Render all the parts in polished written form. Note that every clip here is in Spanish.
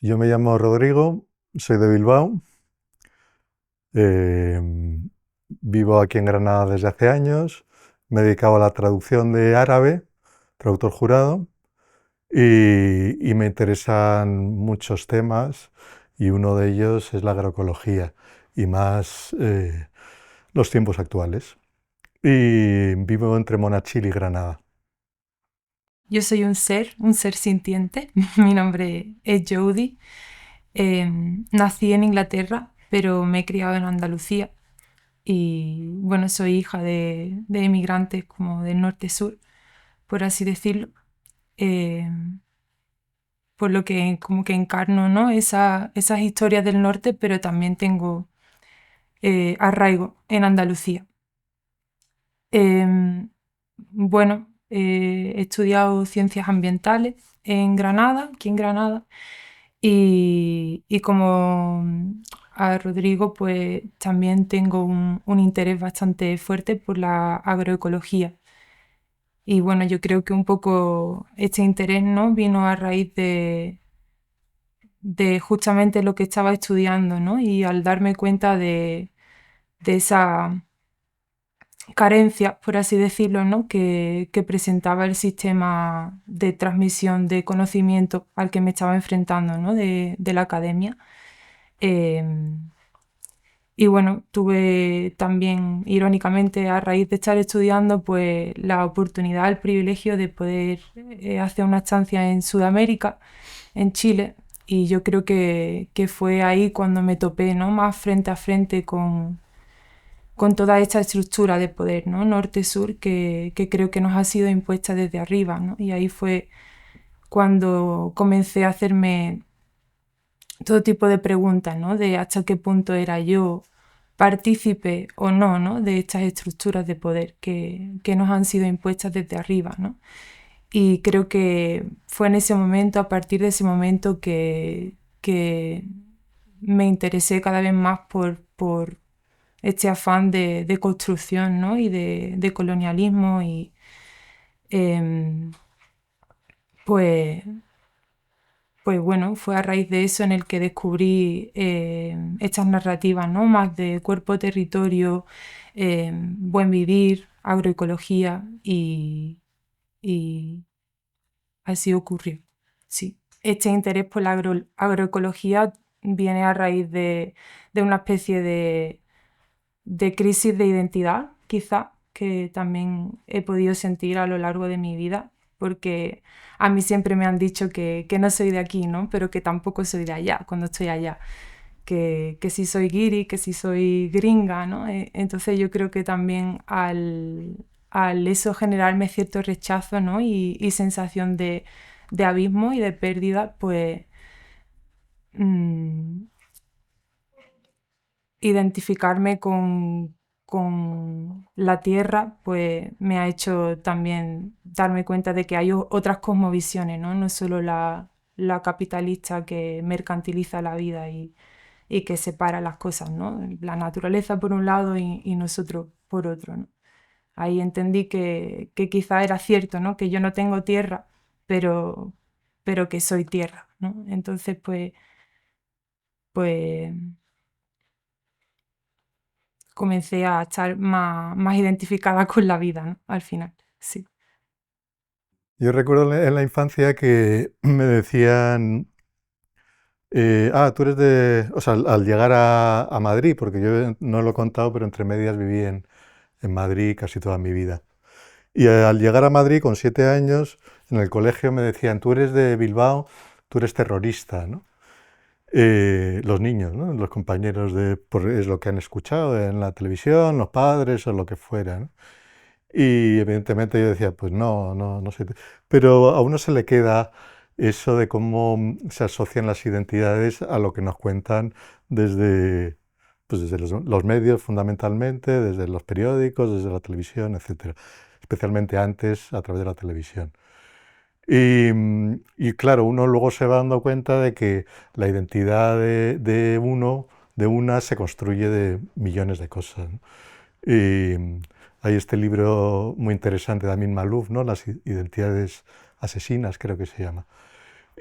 Yo me llamo Rodrigo, soy de Bilbao, eh, vivo aquí en Granada desde hace años, me he dedicado a la traducción de árabe, traductor jurado, y me interesan muchos temas y uno de ellos es la agroecología y más los tiempos actuales. Y vivo entre Monachil y Granada. Yo soy un ser sintiente. Mi nombre es Jodie. Nací en Inglaterra, pero me he criado en Andalucía. Y bueno, soy hija de emigrantes como del norte-sur, por así decirlo. Eh, por lo que como que encarno, ¿no? Esas historias del norte, pero también tengo arraigo en Andalucía. He estudiado ciencias ambientales en Granada, aquí en Granada, y como a Rodrigo, pues también tengo un interés bastante fuerte por la agroecología. Y bueno, yo creo que un poco este interés, ¿no? Vino a raíz de justamente lo que estaba estudiando, ¿no? Y al darme cuenta de esa carencias, por así decirlo, ¿no? que presentaba el sistema de transmisión de conocimiento al que me estaba enfrentando, ¿no? de la academia. Eh, y bueno, tuve también, irónicamente, a raíz de estar estudiando, pues la oportunidad, el privilegio de poder hacer una estancia en Sudamérica, en Chile, y yo creo que fue ahí cuando me topé, ¿no? Más frente a frente con toda esta estructura de poder, ¿no? Norte-sur, que creo que nos ha sido impuesta desde arriba, ¿no? Y ahí fue cuando comencé a hacerme todo tipo de preguntas, ¿no? De hasta qué punto era yo partícipe o no, ¿no? De estas estructuras de poder que nos han sido impuestas desde arriba, ¿no? Y creo que fue en ese momento, a partir de ese momento, que me interesé cada vez más por este afán de construcción, ¿no? Y de colonialismo y em, pues, pues bueno, fue a raíz de eso en el que descubrí estas narrativas, ¿no? Más de cuerpo, territorio, buen vivir, agroecología y así ocurrió, sí. Este interés por la agroecología viene a raíz de una especie de crisis de identidad, quizá, que también he podido sentir a lo largo de mi vida, porque a mí siempre me han dicho que no soy de aquí, ¿no? Pero que tampoco soy de allá cuando estoy allá, que sí soy guiri, que sí soy gringa, ¿no? Entonces yo creo que también al eso generarme cierto rechazo, ¿no? Y sensación de abismo y de pérdida, pues mm, identificarme con la Tierra, pues me ha hecho también darme cuenta de que hay otras cosmovisiones, ¿no? No solo la capitalista que mercantiliza la vida y que separa las cosas, ¿no? La naturaleza por un lado y nosotros por otro, ¿no? Ahí entendí que quizá era cierto, ¿no? Que yo no tengo tierra, pero, pero que soy tierra, ¿no? Entonces, pues comencé a estar más identificada con la vida, ¿no? Al final, sí. Yo recuerdo en la infancia que me decían, tú eres de, o sea, al llegar a Madrid, porque yo no lo he contado, pero entre medias viví en Madrid casi toda mi vida. Y al llegar a Madrid con 7 años, en el colegio me decían, tú eres de Bilbao, tú eres terrorista, ¿no? Los niños, ¿no? Los compañeros es lo que han escuchado en la televisión, los padres o lo que fuera, ¿no? Y evidentemente yo decía, pues no, no, no sé. Pero a uno se le queda eso de cómo se asocian las identidades a lo que nos cuentan desde, pues desde los medios fundamentalmente, desde los periódicos, desde la televisión, etcétera. Especialmente antes a través de la televisión. Y claro, uno luego se va dando cuenta de que la identidad de uno, de una, se construye de millones de cosas, ¿no? Y hay este libro muy interesante de Amin Maalouf, ¿no? Las identidades asesinas, creo que se llama,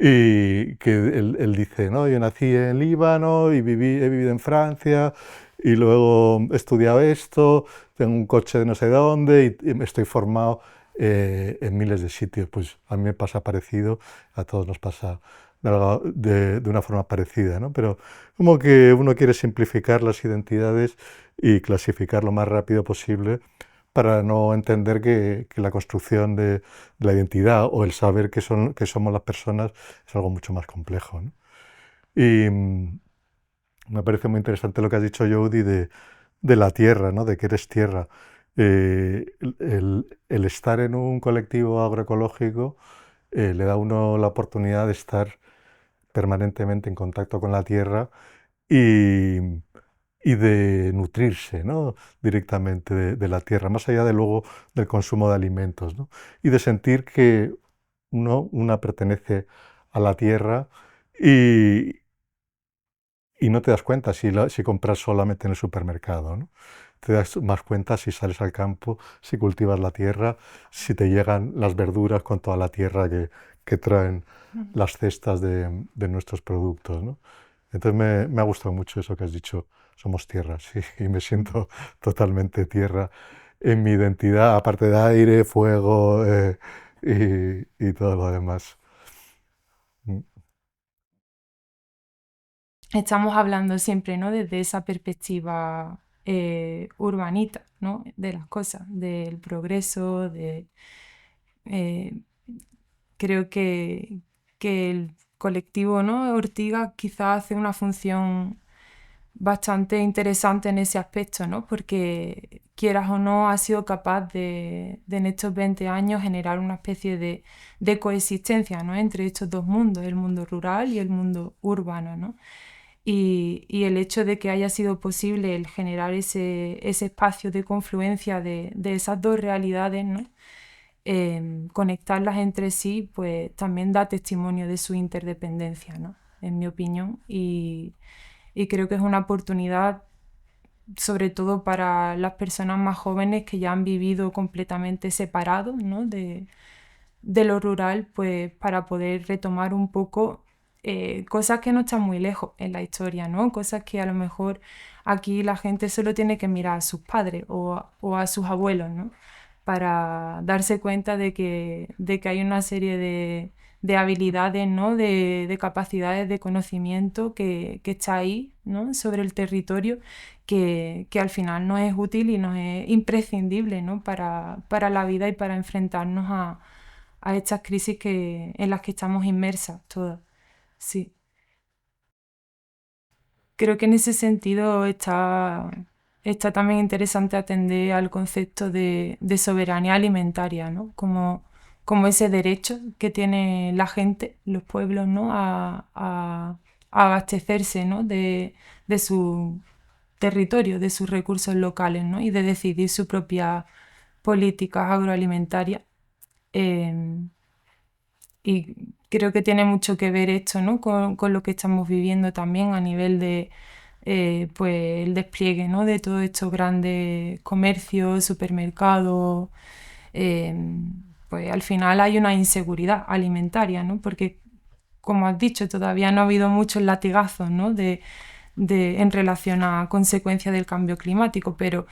Y que él dice, ¿no? Yo nací en Líbano y he vivido en Francia y luego he estudiado esto, tengo un coche de no sé dónde y estoy formado en miles de sitios. Pues a mí me pasa parecido, a todos nos pasa de una forma parecida, ¿no? Pero como que uno quiere simplificar las identidades y clasificar lo más rápido posible para no entender que la construcción de la identidad o el saber que somos las personas es algo mucho más complejo, ¿no? Y me parece muy interesante lo que has dicho, Jody, de la tierra, ¿no? De que eres tierra. El estar en un colectivo agroecológico le da a uno la oportunidad de estar permanentemente en contacto con la tierra y, y de nutrirse, ¿no? Directamente de la tierra, más allá de luego del consumo de alimentos, ¿no? Y de sentir que una pertenece a la tierra y, y no te das cuenta si compras solamente en el supermercado, ¿no? Te das más cuenta si sales al campo, si cultivas la tierra, si te llegan las verduras con toda la tierra que traen Ujú. las cestas de nuestros productos, ¿no? Entonces me ha gustado mucho eso que has dicho, somos tierra, sí, y me siento totalmente tierra en mi identidad, aparte de aire, fuego y todo lo demás. Mm. Estamos hablando siempre, ¿no? Desde esa perspectiva urbanita, ¿no? De las cosas, del progreso, eh, creo que el colectivo, ¿no? Ortiga quizás hace una función bastante interesante en ese aspecto, ¿no? Porque quieras o no, ha sido capaz de en estos 20 años generar una especie de coexistencia, ¿no? Entre estos dos mundos, el mundo rural y el mundo urbano, ¿no? Y el hecho de que haya sido posible el generar ese espacio de confluencia de esas dos realidades, ¿no? Conectarlas entre sí, pues también da testimonio de su interdependencia, ¿no? En mi opinión. Y creo que es una oportunidad, sobre todo para las personas más jóvenes que ya han vivido completamente separados, ¿no? De lo rural, pues para poder retomar un poco cosas que no están muy lejos en la historia, ¿no? Cosas que a lo mejor aquí la gente solo tiene que mirar a sus padres o a sus abuelos, ¿no? Para darse cuenta de que hay una serie de habilidades, ¿no? De capacidades de conocimiento que está ahí, ¿no? Sobre el territorio, que al final nos es útil y nos es imprescindible, ¿no? Para la vida y para enfrentarnos a estas crisis en las que estamos inmersas todas. Sí. Creo que en ese sentido está también interesante atender al concepto de soberanía alimentaria, ¿no? Como ese derecho que tiene la gente, los pueblos, ¿no? A abastecerse, ¿no? De su territorio, de sus recursos locales, ¿no? Y de decidir sus propias políticas agroalimentarias. Em, Y creo que tiene mucho que ver esto, ¿no? Con lo que estamos viviendo también a nivel de pues el despliegue, ¿no? De todos estos grandes comercios, supermercados. eh, pues al final hay una inseguridad alimentaria, ¿no? Porque, como has dicho, todavía no ha habido muchos latigazos, ¿no? En relación a consecuencias del cambio climático, pero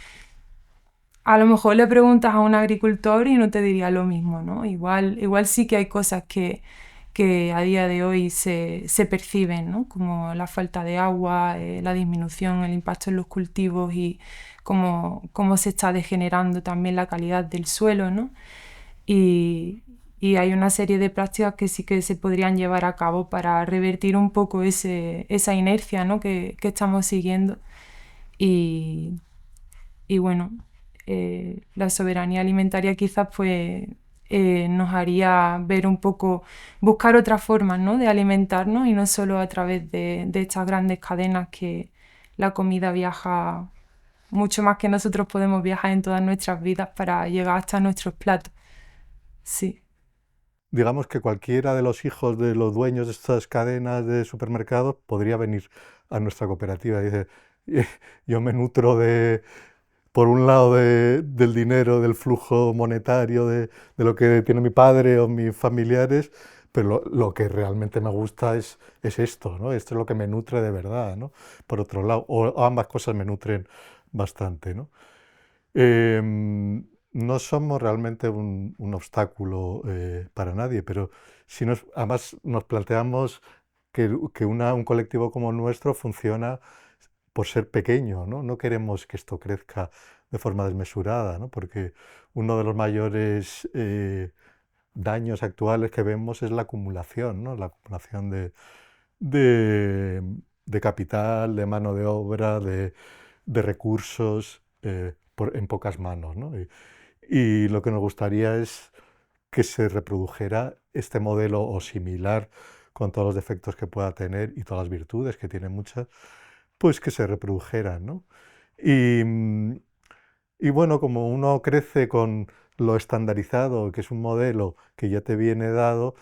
a lo mejor le preguntas a un agricultor y no te diría lo mismo, ¿no? Igual sí que hay cosas que a día de hoy se perciben, ¿no? Como la falta de agua, la disminución, el impacto en los cultivos y cómo se está degenerando también la calidad del suelo, ¿no? Y, y hay una serie de prácticas que sí que se podrían llevar a cabo para revertir un poco esa inercia, ¿no? que estamos siguiendo. Y, y bueno, la soberanía alimentaria quizás pues nos haría ver un poco, buscar otras formas, ¿no? De alimentarnos y no solo a través de estas grandes cadenas que la comida viaja mucho más que nosotros podemos viajar en todas nuestras vidas para llegar hasta nuestros platos. Sí. Digamos que cualquiera de los hijos de los dueños de estas cadenas de supermercados podría venir a nuestra cooperativa. Dice, yo me nutro por un lado, del dinero, del flujo monetario, de lo que tiene mi padre o mis familiares, pero lo que realmente me gusta es esto, ¿no? Esto es lo que me nutre de verdad, ¿no? Por otro lado, o ambas cosas me nutren bastante, ¿no? No somos realmente un obstáculo para nadie, pero si además nos planteamos que un colectivo como el nuestro funciona por ser pequeño, ¿no? No queremos que esto crezca de forma desmesurada, ¿no? Porque uno de los mayores daños actuales que vemos es la acumulación, ¿no? La acumulación de, de capital, de mano de obra, de recursos en pocas manos, ¿no? Y lo que nos gustaría es que se reprodujera este modelo o similar con todos los defectos que pueda tener y todas las virtudes que tiene muchas, pues que se reprodujeran, ¿no? Y, y bueno, como uno crece con lo estandarizado, que es un modelo que ya te viene dado,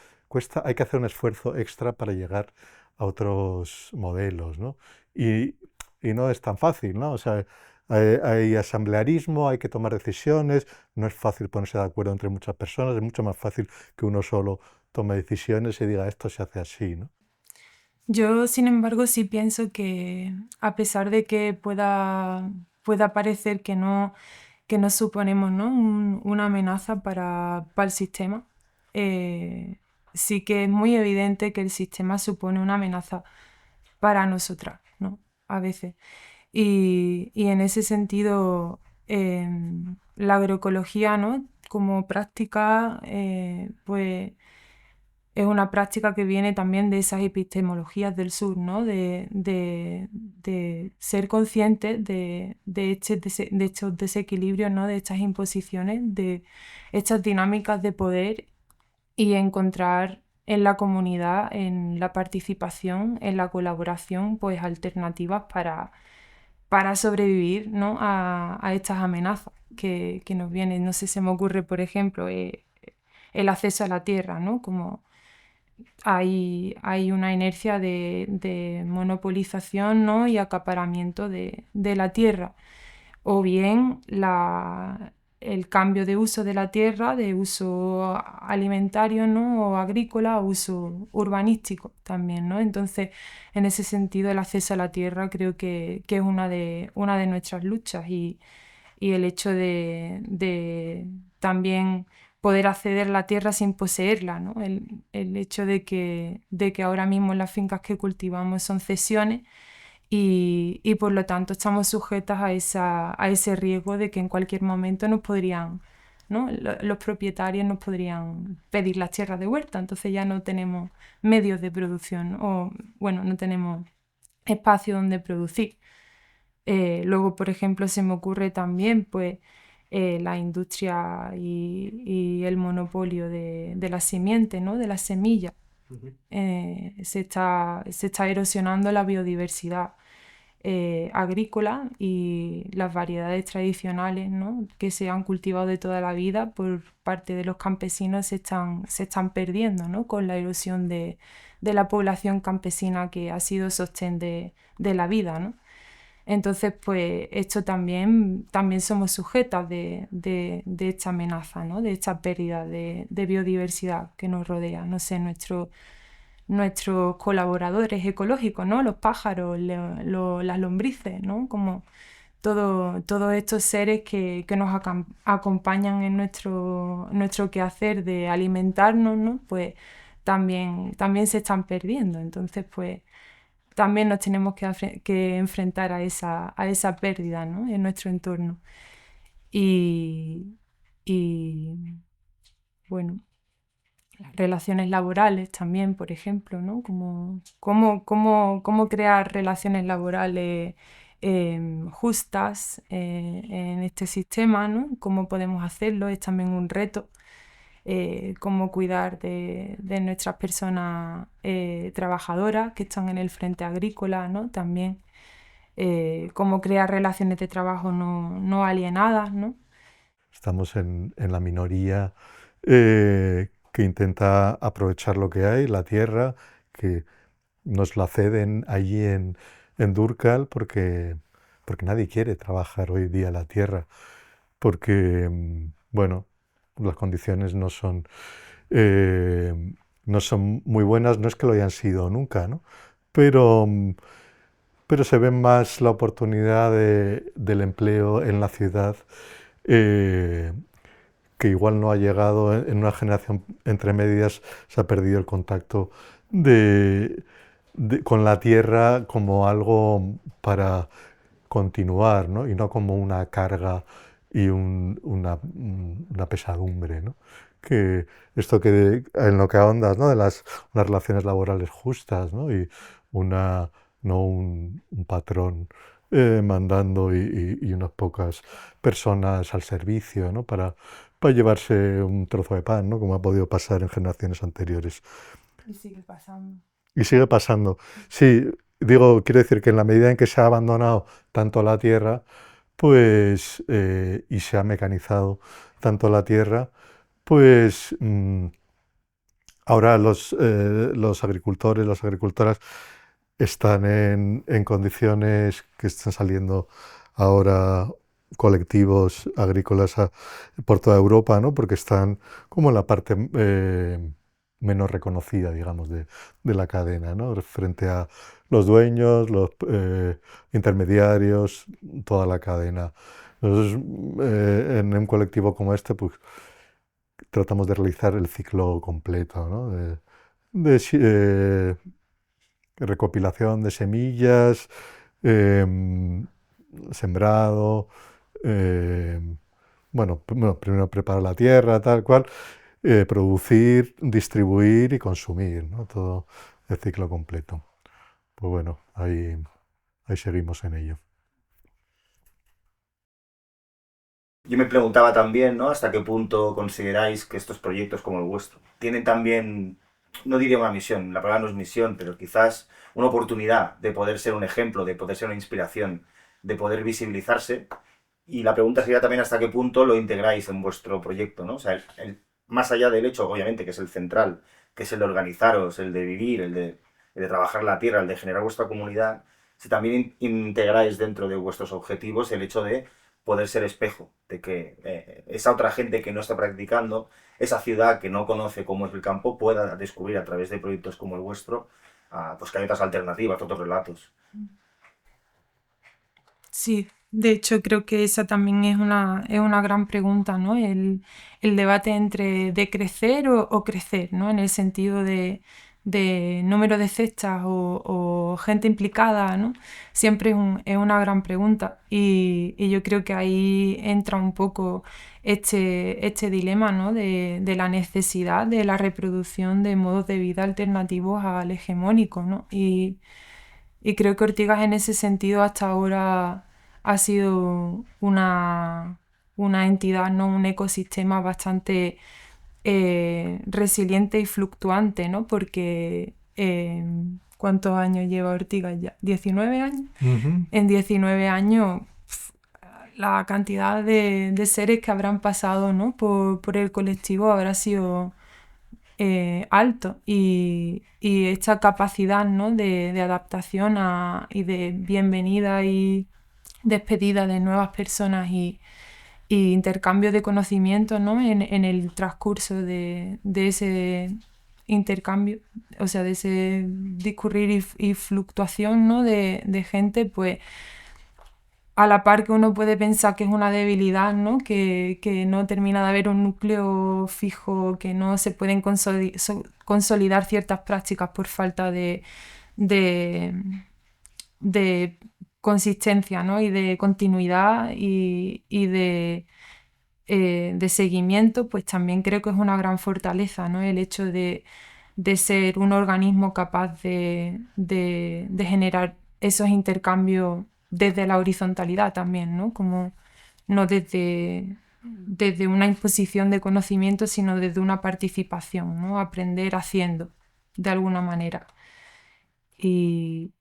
hay que hacer un esfuerzo extra para llegar a otros modelos, ¿no? Y, y no es tan fácil, ¿no? O sea, hay asamblearismo, hay que tomar decisiones, no es fácil ponerse de acuerdo entre muchas personas, es mucho más fácil que uno solo tome decisiones y diga esto se hace así, ¿no? Yo, sin embargo, sí pienso que a pesar de que pueda parecer que no suponemos, ¿no? Una amenaza para el sistema, eh, sí que es muy evidente que el sistema supone una amenaza para nosotras, ¿no? A veces. Y en ese sentido, la agroecología, ¿no? Como práctica, pues es una práctica que viene también de esas epistemologías del sur, ¿no? De ser conscientes de estos desequilibrios, ¿no? De estas imposiciones, de estas dinámicas de poder y encontrar en la comunidad, en la participación, en la colaboración, pues alternativas para sobrevivir, ¿no? a estas amenazas que nos vienen. No sé, se me ocurre, por ejemplo, el acceso a la tierra, ¿no? Como hay una inercia de monopolización, ¿no? y acaparamiento de la tierra, o bien el cambio de uso de la tierra, de uso alimentario, ¿no? o agrícola, a uso urbanístico también, ¿no? Entonces, en ese sentido, el acceso a la tierra creo que es una de nuestras luchas y el hecho de también poder acceder a la tierra sin poseerla, ¿no? El hecho de que ahora mismo las fincas que cultivamos son cesiones y por lo tanto estamos sujetas a ese riesgo de que en cualquier momento nos podrían, ¿no? Los propietarios nos podrían pedir las tierras de huerta, entonces ya no tenemos medios de producción, ¿no? O bueno, no tenemos espacio donde producir. Luego, por ejemplo, se me ocurre también pues, la industria y el monopolio de la simiente, ¿no? de las semillas. Se está erosionando la biodiversidad agrícola y las variedades tradicionales, ¿no? que se han cultivado de toda la vida por parte de los campesinos se están perdiendo, ¿no? con la erosión de la población campesina que ha sido sostén de la vida, ¿no? Entonces, pues esto también somos sujetas de esta amenaza, ¿no? De esta pérdida de biodiversidad que nos rodea. No sé, nuestros colaboradores ecológicos, ¿no? Los pájaros, las lombrices, ¿no? Como todos estos seres que nos acompañan en nuestro quehacer de alimentarnos, ¿no? Pues también se están perdiendo. Entonces, pues también nos tenemos que enfrentar a esa pérdida, ¿no? en nuestro entorno. Y, y, bueno, las relaciones laborales también, por ejemplo, ¿no? Cómo crear relaciones laborales justas en este sistema, ¿no? Cómo podemos hacerlo, es también un reto. Cómo cuidar de nuestras personas trabajadoras que están en el frente agrícola, ¿no? También cómo crear relaciones de trabajo no alienadas, ¿no? Estamos en la minoría que intenta aprovechar lo que hay, la tierra, que nos la ceden allí en Durcal porque nadie quiere trabajar hoy día la tierra, porque, bueno, las condiciones no son eh, no son muy buenas, no es que lo hayan sido nunca, ¿no? Pero, pero se ve más la oportunidad del empleo en la ciudad, eh, que igual no ha llegado en una generación entre medias, se ha perdido el contacto de, con la tierra como algo para continuar, ¿no? Y no como una carga y una pesadumbre, ¿no? Que esto que en lo que ahondas, ¿no? De unas relaciones laborales justas, ¿no? Y una, no un patrón mandando y unas pocas personas al servicio, ¿no? Para llevarse un trozo de pan, ¿no? Como ha podido pasar en generaciones anteriores. Y sigue pasando. Y sigue pasando. Sí, digo, quiero decir que en la medida en que se ha abandonado tanto la tierra, pues, y se ha mecanizado tanto la tierra, pues ahora los agricultores, las agricultoras están en condiciones que están saliendo ahora colectivos agrícolas por toda Europa, ¿no? Porque están como en la parte menos reconocida, digamos, de la cadena, ¿no? Frente a los dueños, los intermediarios, toda la cadena. Nosotros, en un colectivo como este, pues tratamos de realizar el ciclo completo, ¿no? De recopilación de semillas, em, sembrado, em, bueno, primero preparar la tierra, tal cual, producir, distribuir y consumir, ¿no? Todo el ciclo completo. Pues bueno, ahí seguimos en ello. Yo me preguntaba también, ¿no? ¿Hasta qué punto consideráis que estos proyectos como el vuestro tienen también, no diría una misión, la palabra no es misión, pero quizás una oportunidad de poder ser un ejemplo, de poder ser una inspiración, de poder visibilizarse? Y la pregunta sería también hasta qué punto lo integráis en vuestro proyecto, ¿no? O sea, más allá del hecho, obviamente, que es el central, que es el de organizaros, el de vivir, el de trabajar la tierra, el de generar vuestra comunidad, si también integráis dentro de vuestros objetivos el hecho de poder ser espejo, de que esa otra gente que no está practicando, esa ciudad que no conoce cómo es el campo, pueda descubrir a través de proyectos como el vuestro, pues que hay otras alternativas, otros relatos. Sí, de hecho creo que esa también es una gran pregunta, ¿no? El debate entre de crecer o crecer, ¿no? En el sentido de número de cestas o gente implicada, ¿no? Siempre es una gran pregunta y yo creo que ahí entra un poco este dilema, ¿no? De la necesidad de la reproducción de modos de vida alternativos al hegemónico, ¿no? Y creo que Ortigas en ese sentido hasta ahora ha sido una entidad, ¿no? Un ecosistema bastante resiliente y fluctuante, ¿no? Porque ¿cuántos años lleva Ortigas ya? ¿19 años? Ujú. En 19 años la cantidad de seres que habrán pasado, ¿no? por el colectivo habrá sido alto y esta capacidad, ¿no? de adaptación y de bienvenida y despedida de nuevas personas y intercambio de conocimientos, ¿no? en el transcurso de ese intercambio, o sea, de ese discurrir y fluctuación, ¿no? de gente, pues a la par que uno puede pensar que es una debilidad, ¿no? Que no termina de haber un núcleo fijo, que no se pueden consolidar ciertas prácticas por falta de, de consistencia, ¿no? Y de continuidad y de seguimiento, pues también creo que es una gran fortaleza, ¿no? El hecho de ser un organismo capaz de generar esos intercambios desde la horizontalidad también, ¿no? Como no desde una imposición de conocimiento, sino desde una participación, ¿no? Aprender haciendo, de alguna manera. Y,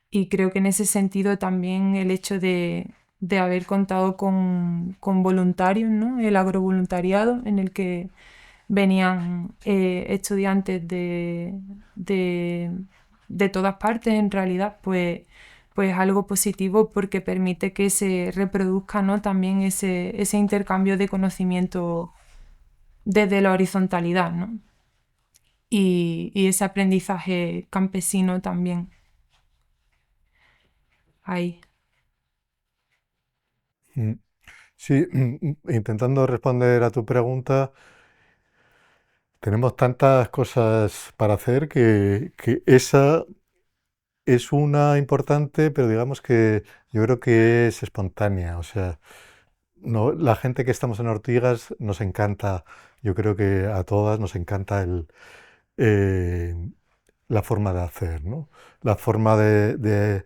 y creo que en ese sentido también el hecho de haber contado con voluntarios, ¿no? El agrovoluntariado, en el que venían estudiantes de, de todas partes, en realidad, pues algo positivo porque permite que se reproduzca, ¿no? También ese intercambio de conocimiento desde la horizontalidad, ¿no? y ese aprendizaje campesino también ahí. Mm. Sí, intentando responder a tu pregunta, tenemos tantas cosas para hacer que esa es una importante, pero digamos que yo creo que es espontánea. O sea, no, la gente que estamos en Ortigas nos encanta, yo creo que a todas nos encanta eh, la forma de hacer, ¿no? La forma de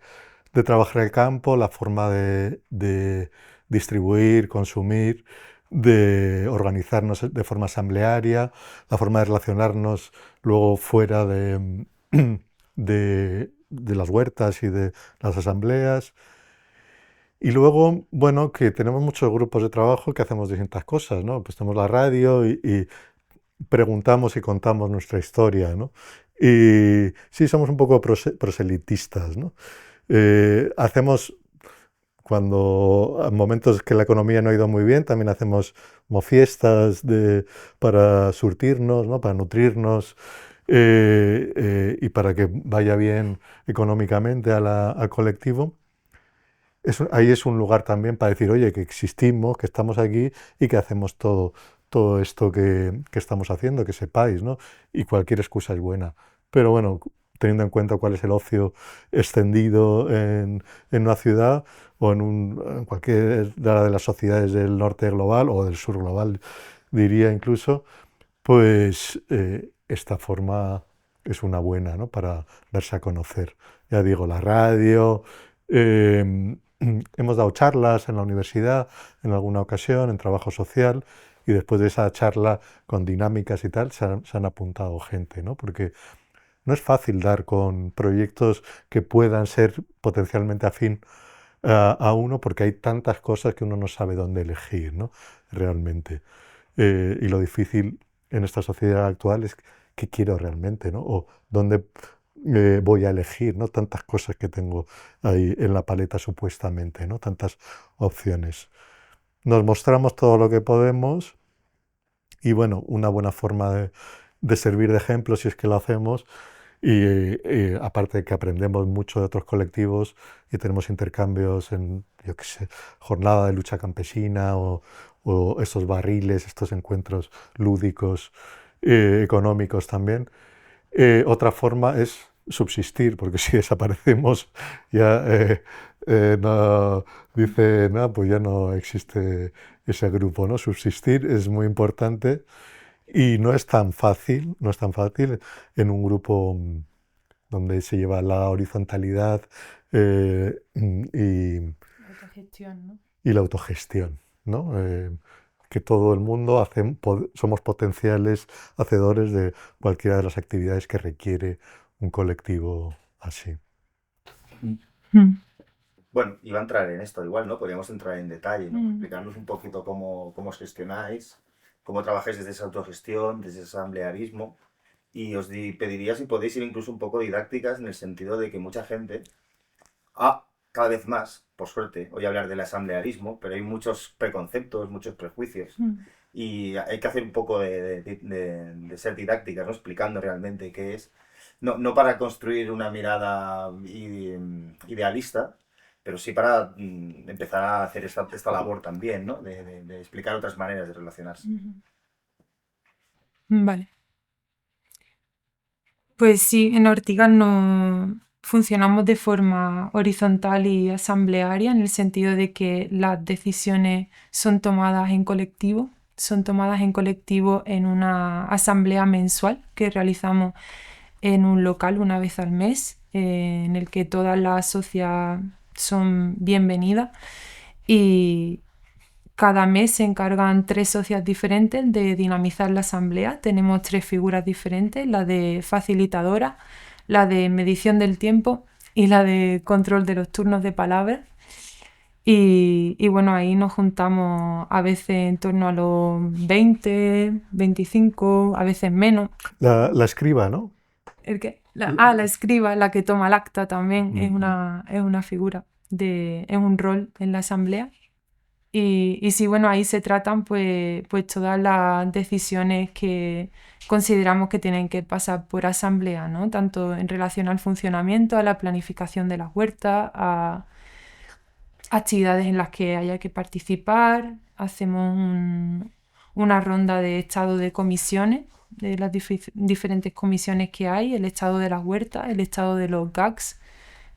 trabajar el campo, la forma de distribuir, consumir, de organizarnos de forma asamblearia, la forma de relacionarnos luego fuera de las huertas y de las asambleas. Y luego, bueno, que tenemos muchos grupos de trabajo que hacemos distintas cosas, ¿no? Pues tenemos la radio y preguntamos y contamos nuestra historia, ¿no? Y sí, somos un poco proselitistas, ¿no? Hacemos, cuando en momentos que la economía no ha ido muy bien, también hacemos como fiestas para surtirnos, ¿no? Para nutrirnos y para que vaya bien económicamente al colectivo. Ahí es un lugar también para decir, oye, que existimos, que estamos aquí y que hacemos todo esto que estamos haciendo, que sepáis, ¿no? Y cualquier excusa es buena. Pero bueno, teniendo en cuenta cuál es el ocio extendido en una ciudad o en cualquier de las sociedades del norte global o del sur global, diría incluso, pues esta forma es una buena, ¿no? Para darse a conocer. Ya digo, la radio, hemos dado charlas en la universidad en alguna ocasión, en trabajo social, y después de esa charla con dinámicas y tal, se han apuntado gente, ¿no? Porque no es fácil dar con proyectos que puedan ser potencialmente afín a uno, porque hay tantas cosas que uno no sabe dónde elegir, ¿no? Realmente. Y lo difícil en esta sociedad actual es qué quiero realmente, ¿no? O dónde voy a elegir, ¿no? Tantas cosas que tengo ahí en la paleta supuestamente, ¿no? Tantas opciones. Nos mostramos todo lo que podemos y bueno, una buena forma de servir de ejemplo si es que lo hacemos y aparte de que aprendemos mucho de otros colectivos y tenemos intercambios en, yo qué sé, jornada de lucha campesina o estos barriles, estos encuentros lúdicos, económicos también. Otra forma es subsistir, porque si desaparecemos ya dice, no, pues ya no existe ese grupo, ¿no? Subsistir es muy importante y no es tan fácil, no es tan fácil en un grupo donde se lleva la horizontalidad La autogestión, ¿no? y la autogestión, ¿no? Que todo el mundo somos potenciales hacedores de cualquiera de las actividades que requiere un colectivo así. Mm. Bueno, iba a entrar en esto igual, ¿no? Podríamos entrar en detalle, ¿no? Mm. Explicarnos un poquito cómo os gestionáis, cómo trabajáis desde esa autogestión, desde ese asamblearismo. Y pediría si podéis ir incluso un poco didácticas en el sentido de que mucha gente, cada vez más, por suerte, oye hablar del asamblearismo, pero hay muchos preconceptos, muchos prejuicios. Mm. Y hay que hacer un poco de ser didácticas, ¿no? Explicando realmente qué es. No para construir una mirada idealista, pero sí para empezar a hacer esta labor también, ¿no? De explicar otras maneras de relacionarse. Vale. Pues sí, en Ortigas no funcionamos de forma horizontal y asamblearia en el sentido de que las decisiones son tomadas en colectivo, en una asamblea mensual que realizamos en un local una vez al mes, en el que todas las socias son bienvenidas y cada mes se encargan 3 socias diferentes de dinamizar la asamblea. Tenemos 3 figuras diferentes, la de facilitadora, la de medición del tiempo y la de control de los turnos de palabra. Y bueno, ahí nos juntamos a veces en torno a los 20, 25, a veces menos. La escriba, ¿no? ¿El qué? La escriba, la que toma el acta también, es una figura, es un rol en la asamblea. Y sí, bueno, ahí se tratan pues todas las decisiones que consideramos que tienen que pasar por asamblea, ¿no? Tanto en relación al funcionamiento, a la planificación de las huertas, a actividades en las que haya que participar. Hacemos una ronda de estado de comisiones, de las diferentes comisiones que hay, el estado de las huertas, el estado de los GACS,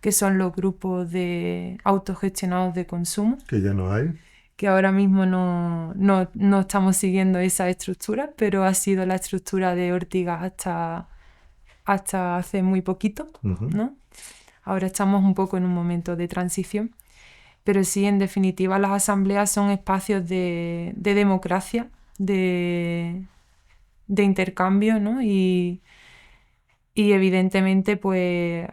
que son los grupos de autogestionados de consumo, Que ya no hay. que ahora mismo no estamos siguiendo esa estructura, pero ha sido la estructura de Ortigas hasta hace muy poquito, Ujú. ¿no? Ahora estamos un poco en un momento de transición. Pero sí, en definitiva, las asambleas son espacios de democracia, de intercambio, ¿no? Y evidentemente, pues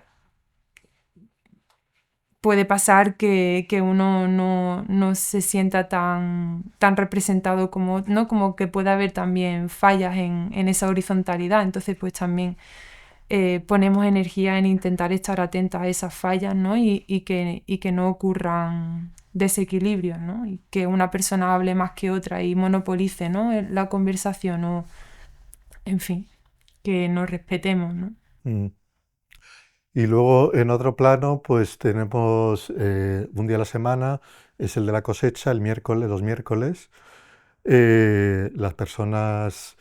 puede pasar que uno no se sienta tan representado como, ¿no? Como que puede haber también fallas en esa horizontalidad. Entonces, pues también ponemos energía en intentar estar atentas a esas fallas, ¿no? Y que no ocurran desequilibrios, ¿no? Y que una persona hable más que otra y monopolice, ¿no? La conversación o, en fin, que nos respetemos, ¿no? Mm. Y luego en otro plano, pues tenemos un día a la semana, es el de la cosecha, el miércoles, los miércoles. Las personas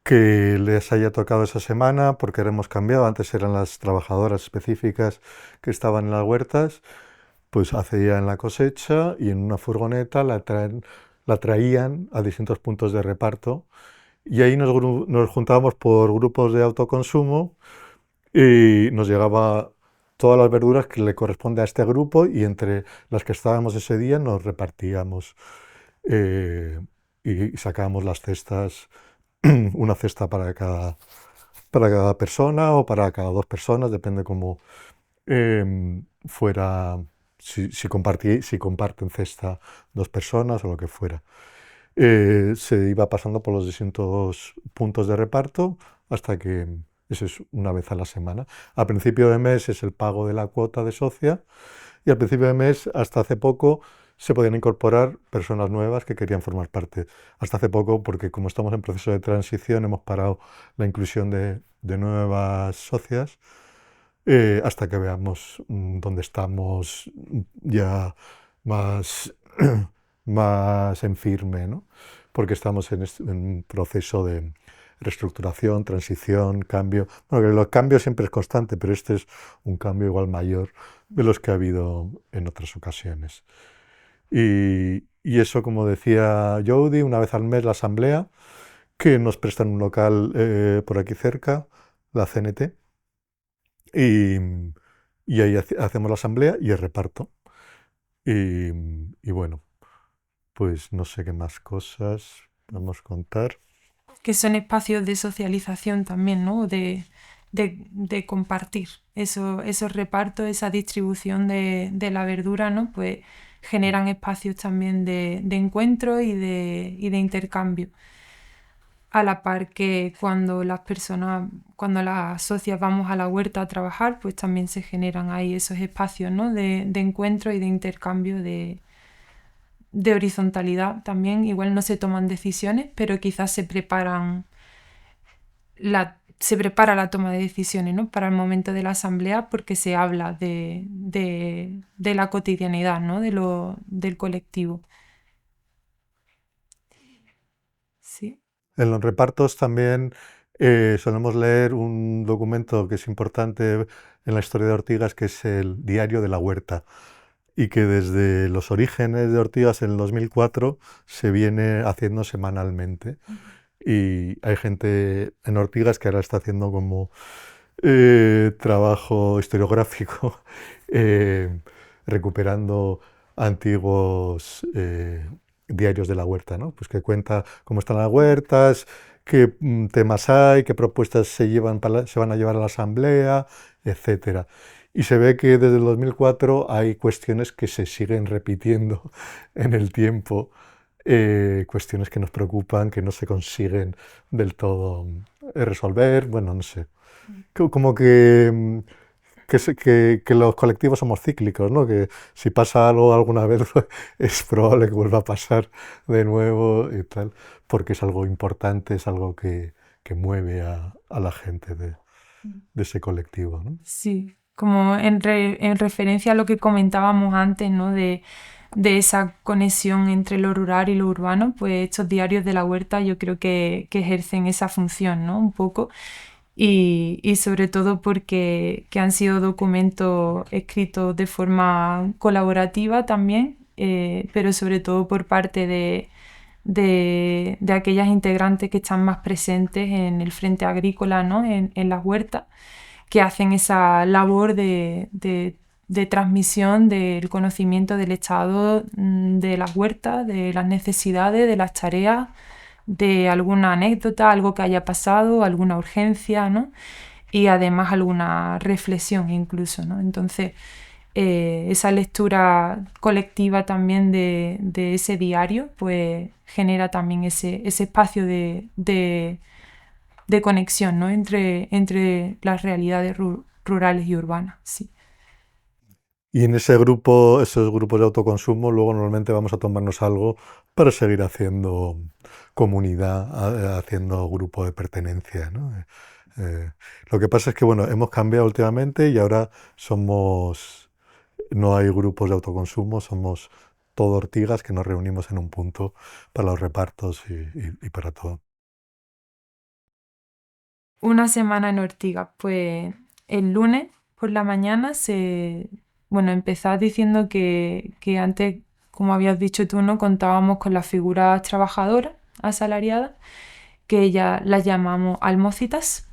que les haya tocado esa semana, porque hemos cambiado, antes eran las trabajadoras específicas que estaban en las huertas, pues hacían la cosecha y en una furgoneta la traían a distintos puntos de reparto y ahí nos juntábamos por grupos de autoconsumo y nos llegaba todas las verduras que le corresponde a este grupo y entre las que estábamos ese día nos repartíamos eh, y sacábamos las cestas, una cesta para cada persona o para cada dos personas, depende cómo fuera, si comparten cesta dos personas o lo que fuera. Se iba pasando por los distintos puntos de reparto hasta que eso es una vez a la semana. A principio de mes es el pago de la cuota de socia y al principio de mes, hasta hace poco, se podían incorporar personas nuevas que querían formar parte. Hasta hace poco, porque como estamos en proceso de transición, hemos parado la inclusión de nuevas socias hasta que veamos dónde estamos ya más, más en firme, ¿no? Porque estamos en un proceso de reestructuración, transición, cambio. Bueno, que los cambios siempre es constante, pero este es un cambio igual mayor de los que ha habido en otras ocasiones. Y eso, como decía Jody, una vez al mes la asamblea, que nos prestan un local por aquí cerca, la CNT, y, y ahí hacemos la asamblea y el reparto. Y, y bueno, pues no sé qué más cosas podemos contar. Que son espacios de socialización también, ¿no? De compartir esos repartos, esa distribución de la verdura, ¿no? Pues generan espacios también de encuentro y de intercambio. A la par que cuando las socias vamos a la huerta a trabajar, pues también se generan ahí esos espacios, ¿no? De encuentro y de intercambio de horizontalidad también. Igual no se toman decisiones, pero quizás se prepara la toma de decisiones, ¿no? Para el momento de la asamblea porque se habla de la cotidianidad, ¿no? Del colectivo. Sí. En los repartos también solemos leer un documento que es importante en la historia de Ortigas, que es el Diario de la Huerta, y que desde los orígenes de Ortigas en el 2004 se viene haciendo semanalmente. Y hay gente en Ortigas que ahora está haciendo como trabajo historiográfico, eh, recuperando antiguos diarios de la huerta, ¿no? Pues que cuenta cómo están las huertas, qué temas hay, qué propuestas se van a llevar a la asamblea, etcétera. Y se ve que desde el 2004 hay cuestiones que se siguen repitiendo en el tiempo, cuestiones que nos preocupan, que no se consiguen del todo resolver, bueno, no sé. Como que que los colectivos somos cíclicos, ¿no? Que si pasa algo alguna vez es probable que vuelva a pasar de nuevo y tal, porque es algo importante, es algo que mueve a la gente de ese colectivo, ¿no? Sí, como en referencia a lo que comentábamos antes, ¿no? De esa conexión entre lo rural y lo urbano, pues estos diarios de la huerta yo creo que ejercen esa función, ¿no? Un poco. Y sobre todo porque que han sido documentos escritos de forma colaborativa también, pero sobre todo por parte de aquellas integrantes que están más presentes en el frente agrícola, ¿no? En las huertas, que hacen esa labor de transmisión del conocimiento del estado de las huertas, de las necesidades, de las tareas, de alguna anécdota, algo que haya pasado, alguna urgencia, ¿no? Y además alguna reflexión incluso, ¿no? Entonces, esa lectura colectiva también de ese diario, pues genera también ese espacio de conexión, ¿no? Entre las realidades rurales y urbanas, sí. Y en ese grupo, esos grupos de autoconsumo, luego normalmente vamos a tomarnos algo para seguir haciendo comunidad, haciendo grupo de pertenencia, ¿no? Lo que pasa es que, bueno, hemos cambiado últimamente y ahora no hay grupos de autoconsumo, somos todo ortigas que nos reunimos en un punto para los repartos y para todo. Una semana en Ortigas, pues el lunes por la mañana bueno, empezás diciendo que antes, como habías dicho tú, ¿no? Contábamos con las figuras trabajadoras asalariadas, que ya las llamamos almócitas,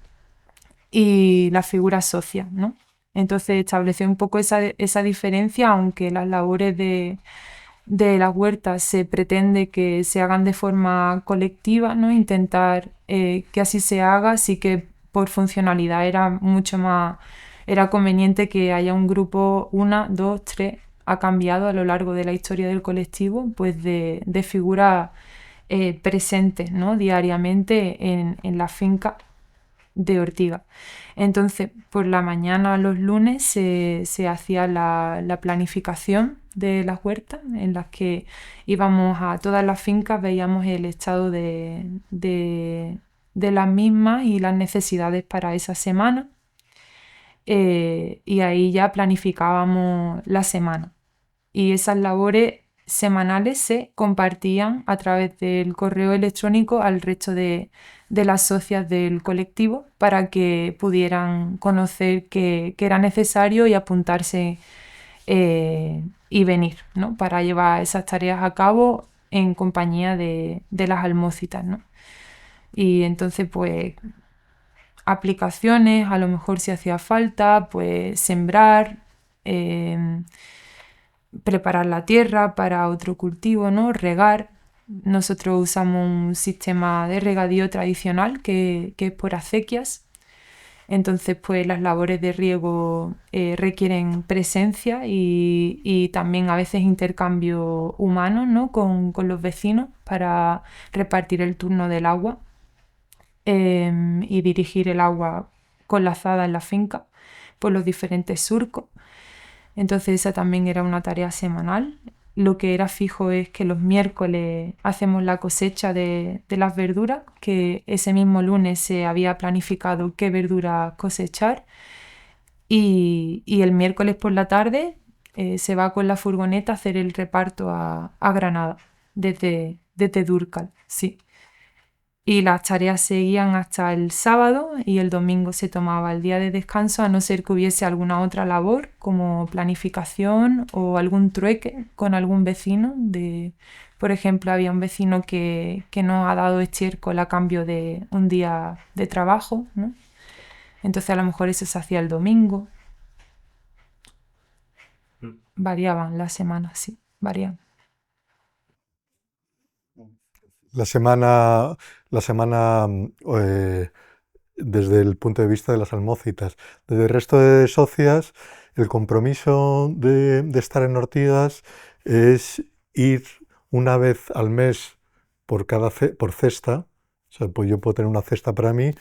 y las figuras socias, ¿no? Entonces estableció un poco esa diferencia, aunque las labores de las huertas se pretende que se hagan de forma colectiva, ¿no? Intentar que así se haga, sí que por funcionalidad era conveniente que haya un grupo, una, dos, tres, ha cambiado a lo largo de la historia del colectivo, pues de figuras presentes, ¿no? Diariamente en la finca de Ortiga. Entonces, por la mañana, los lunes, se hacía la planificación de las huertas, en las que íbamos a todas las fincas, veíamos el estado de las mismas y las necesidades para esa semana. Y ahí ya planificábamos la semana. Y esas labores semanales se compartían a través del correo electrónico al resto de las socias del colectivo para que pudieran conocer que era necesario y apuntarse y venir, ¿no? Para llevar esas tareas a cabo en compañía de las almócitas, ¿no? Y entonces, pues, aplicaciones, a lo mejor si hacía falta, pues sembrar, preparar la tierra para otro cultivo, ¿no? Regar. Nosotros usamos un sistema de regadío tradicional que es por acequias. Entonces, pues las labores de riego requieren presencia y también a veces intercambio humano, ¿no? Con los vecinos para repartir el turno del agua y dirigir el agua con la azada en la finca por los diferentes surcos. Entonces esa también era una tarea semanal. Lo que era fijo es que los miércoles hacemos la cosecha de las verduras, que ese mismo lunes se había planificado qué verduras cosechar. Y el miércoles por la tarde se va con la furgoneta a hacer el reparto a Granada, desde Dúrcal, sí. Y las tareas seguían hasta el sábado y el domingo se tomaba el día de descanso, a no ser que hubiese alguna otra labor como planificación o algún trueque con algún vecino. Por ejemplo, había un vecino que nos ha dado estiércol a cambio de un día de trabajo, ¿no? Entonces a lo mejor eso se hacía el domingo. Variaban las semanas, sí, variaban. La semana, desde el punto de vista de las almócitas. Desde el resto de socias, el compromiso de estar en Ortigas es ir una vez al mes por cesta. O sea, pues yo puedo tener una cesta para mí,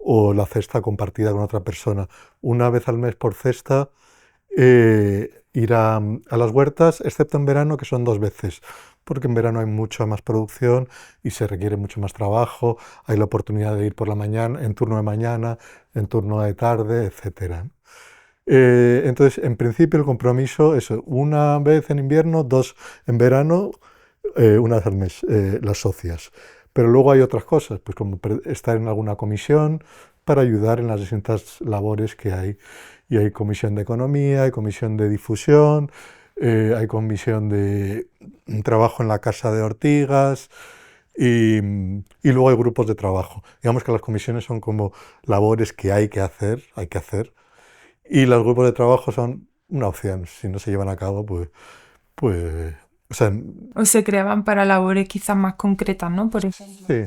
o la cesta compartida con otra persona. Una vez al mes por cesta, ir a las huertas, excepto en verano, que son 2 veces, porque en verano hay mucha más producción y se requiere mucho más trabajo, hay la oportunidad de ir por la mañana, en turno de mañana, en turno de tarde, etcétera. Entonces, en principio el compromiso es una vez en invierno, 2 en verano, una vez al mes, las socias. Pero luego hay otras cosas, pues como estar en alguna comisión para ayudar en las distintas labores que hay. Y hay comisión de economía, hay comisión de difusión, hay comisión de trabajo en la Casa de Ortigas y luego hay grupos de trabajo. Digamos que las comisiones son como labores que hay que hacer, y los grupos de trabajo son una opción. Si no se llevan a cabo, pues, o sea, O se creaban para labores quizás más concretas, ¿no? Por ejemplo, sí,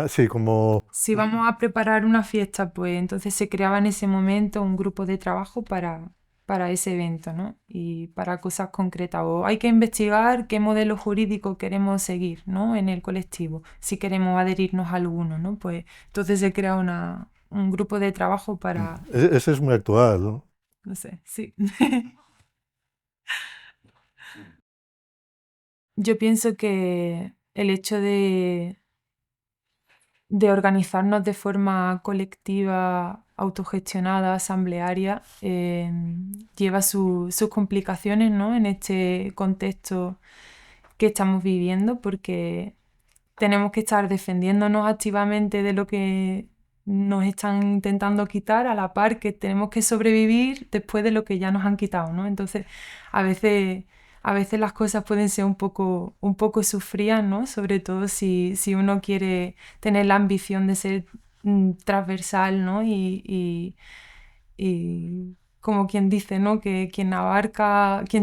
sí, como, si vamos a preparar una fiesta, pues entonces se creaba en ese momento un grupo de trabajo para ese evento, ¿no? Y para cosas concretas. O hay que investigar qué modelo jurídico queremos seguir, ¿no? En el colectivo, si queremos adherirnos a alguno, ¿no? Pues entonces se crea un grupo de trabajo para, ese es muy actual, ¿no? no sé, sí. Yo pienso que el hecho de organizarnos de forma colectiva, autogestionada, asamblearia, lleva sus complicaciones, ¿no? En este contexto que estamos viviendo, porque tenemos que estar defendiéndonos activamente de lo que nos están intentando quitar, a la par que tenemos que sobrevivir después de lo que ya nos han quitado, ¿no? Entonces, a veces, a veces las cosas pueden ser un poco sufridas, ¿no? Sobre todo si uno quiere tener la ambición de ser transversal, ¿no? Y como quien dice, ¿no? Que quien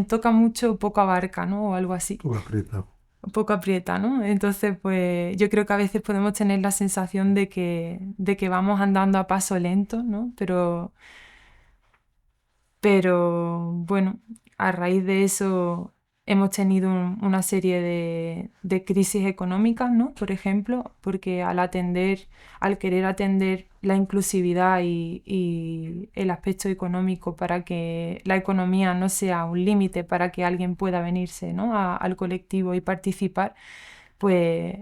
toca mucho, poco abarca, ¿no? O algo así. Tú aprieta. Un poco aprieta, ¿no? Entonces, pues yo creo que a veces podemos tener la sensación de que vamos andando a paso lento, ¿no? Pero bueno, a raíz de eso hemos tenido una serie de crisis económicas, ¿no? Por ejemplo, porque al querer atender la inclusividad y el aspecto económico para que la economía no sea un límite para que alguien pueda venirse, ¿no? Al colectivo y participar, pues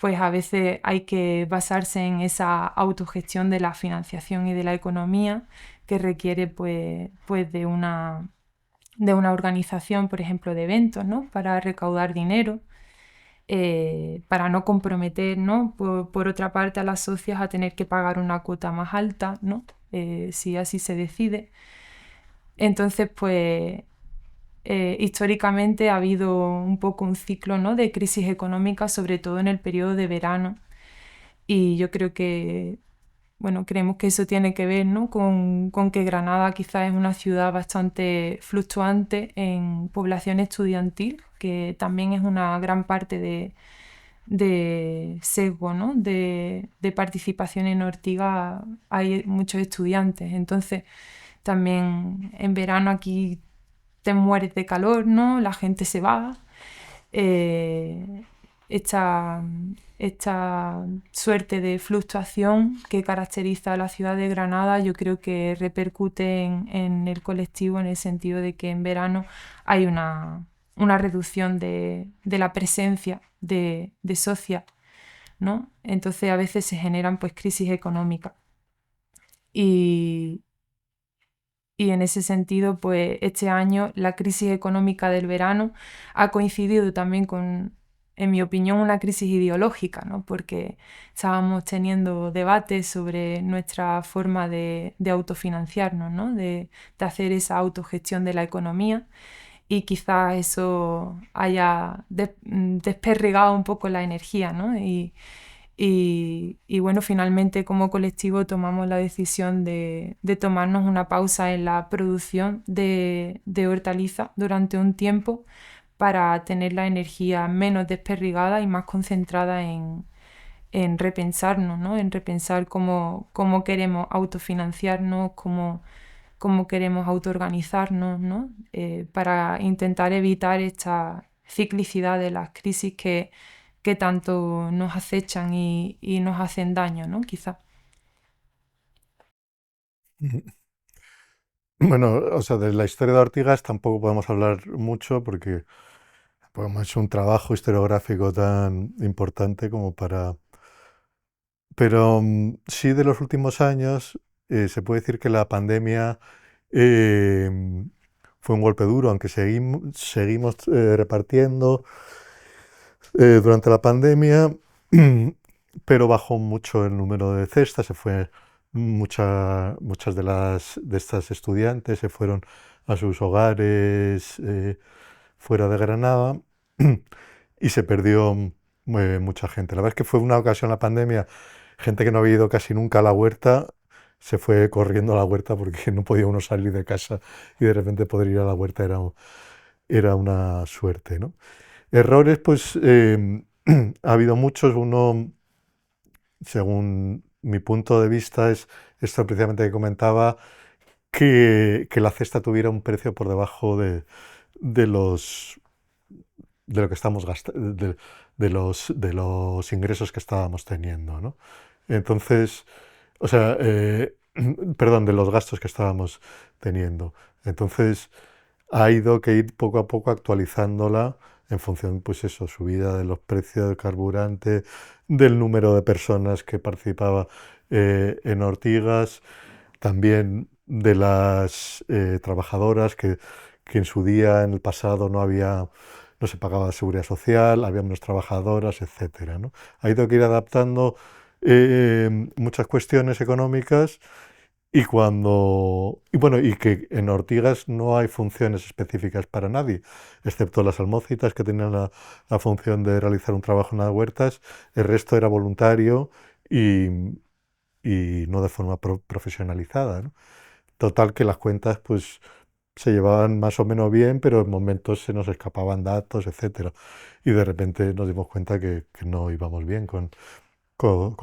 pues a veces hay que basarse en esa autogestión de la financiación y de la economía que requiere pues de una organización, por ejemplo, de eventos, ¿no? Para recaudar dinero, para no comprometer, ¿no? Por otra parte, a las socias a tener que pagar una cuota más alta, ¿no? Si así se decide. Entonces, pues históricamente ha habido un poco un ciclo, ¿no? De crisis económica, sobre todo en el periodo de verano. Y yo creo que, bueno, creemos que eso tiene que ver, ¿no? Con que Granada quizás es una ciudad bastante fluctuante en población estudiantil, que también es una gran parte de sesgo, ¿no? De participación en Ortiga hay muchos estudiantes. Entonces, también en verano aquí te mueres de calor, ¿no? La gente se va. Eh, esta, esta suerte de fluctuación que caracteriza a la ciudad de Granada, yo creo que repercute en el colectivo en el sentido de que en verano hay una reducción de la presencia de socias, ¿no? Entonces a veces se generan pues crisis económicas. Y, y en ese sentido, pues este año la crisis económica del verano ha coincidido también con, en mi opinión, una crisis ideológica, ¿no? Porque estábamos teniendo debates sobre nuestra forma de autofinanciarnos, ¿no? De hacer esa autogestión de la economía y quizás eso haya desperdigado un poco la energía, ¿no? Y bueno, finalmente como colectivo tomamos la decisión de tomarnos una pausa en la producción de hortalizas durante un tiempo para tener la energía menos desperdigada y más concentrada en repensarnos, ¿no? En repensar cómo queremos autofinanciarnos, cómo queremos autoorganizarnos, ¿no? Para intentar evitar esta ciclicidad de las crisis que tanto nos acechan y nos hacen daño, ¿no? Quizá. Bueno, o sea, de la historia de Ortigas tampoco podemos hablar mucho porque pues, hemos hecho un trabajo historiográfico tan importante como para... Pero sí de los últimos años se puede decir que la pandemia eh, fue un golpe duro, aunque seguimos repartiendo durante la pandemia, pero bajó mucho el número de cestas, se fue muchas de estas estudiantes se fueron a sus hogares fuera de Granada y se perdió mucha gente. La verdad es que fue una ocasión la pandemia, gente que no había ido casi nunca a la huerta. Se fue corriendo a la huerta porque no podía uno salir de casa y de repente poder ir a la huerta era una suerte, ¿no? Errores, pues ha habido muchos. Uno, según mi punto de vista, es esto precisamente que comentaba, que la cesta tuviera un precio por debajo de los de lo que estamos gastando, de los ingresos que estábamos teniendo, ¿no? Entonces, o sea, perdón, de los gastos que estábamos teniendo. Entonces, ha ido que ir poco a poco actualizándola en función, pues eso, subida de los precios del carburante, del número de personas que participaba en Ortigas, también de las trabajadoras que en su día, en el pasado, no se pagaba seguridad social, había menos trabajadoras, etcétera, ¿no? Ha ido que ir adaptando muchas cuestiones económicas y bueno, y que en Ortigas no hay funciones específicas para nadie, excepto las almócitas que tenían la función de realizar un trabajo en las huertas, el resto era voluntario y, y no de forma profesionalizada, ¿no? Total que las cuentas pues se llevaban más o menos bien, pero en momentos se nos escapaban datos, etcétera. Y de repente nos dimos cuenta que no íbamos bien con